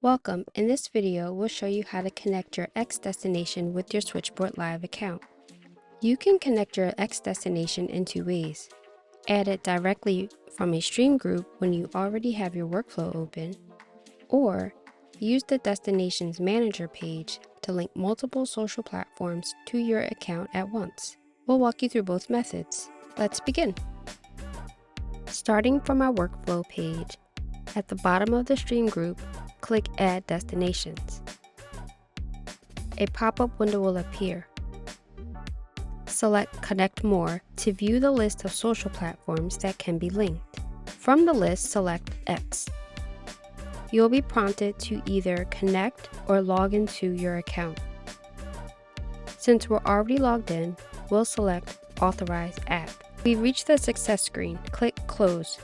Welcome. In this video, we'll show you how to connect your X destination with your Switchboard Live account. You can connect your X destination in two ways. Add it directly from a stream group when you already have your workflow open, or use the Destinations Manager page to link multiple social platforms to your account at once. We'll walk you through both methods. Let's begin. Starting from our workflow page, at the bottom of the stream group, click Add Destinations. A pop-up window will appear. Select Connect More to view the list of social platforms that can be linked. From the list, select X. You'll be prompted to either connect or log into your account. Since we're already logged in, we'll select Authorize App. We've reached the success screen. Click Close.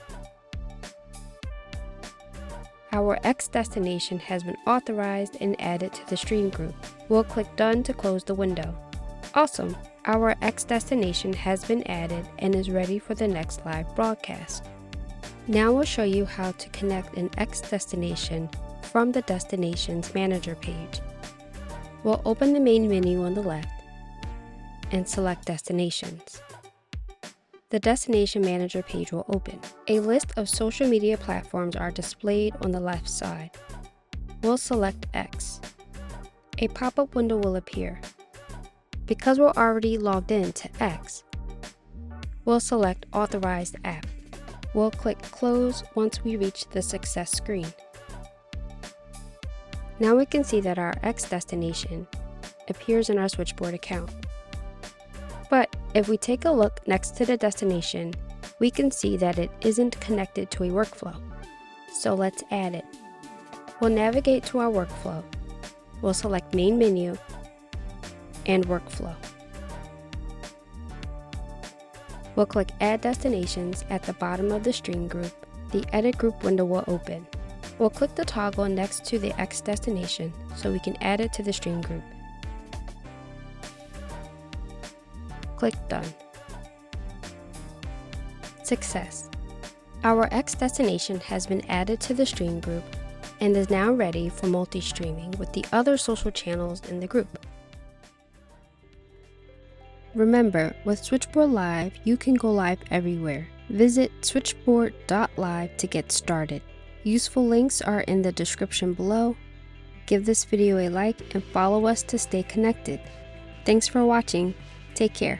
Our X destination has been authorized and added to the stream group. We'll click Done to close the window. Awesome! Our X destination has been added and is ready for the next live broadcast. Now we'll show you how to connect an X destination from the Destinations Manager page. We'll open the main menu on the left and select Destinations. The Destination Manager page will open. A list of social media platforms are displayed on the left side. We'll select X. A pop-up window will appear. Because we're already logged in to X, we'll select Authorized App. We'll click Close once we reach the success screen. Now we can see that our X destination appears in our Switchboard account. But if we take a look next to the destination, we can see that it isn't connected to a workflow. So let's add it. We'll navigate to our workflow. We'll select Main Menu and Workflow. We'll click Add Destinations at the bottom of the stream group. The Edit Group window will open. We'll click the toggle next to the X destination so we can add it to the stream group. Click Done. Success! Our X destination has been added to the stream group and is now ready for multi-streaming with the other social channels in the group. Remember, with Switchboard Live, you can go live everywhere. Visit switchboard.live to get started. Useful links are in the description below. Give this video a like and follow us to stay connected. Thanks for watching. Take care.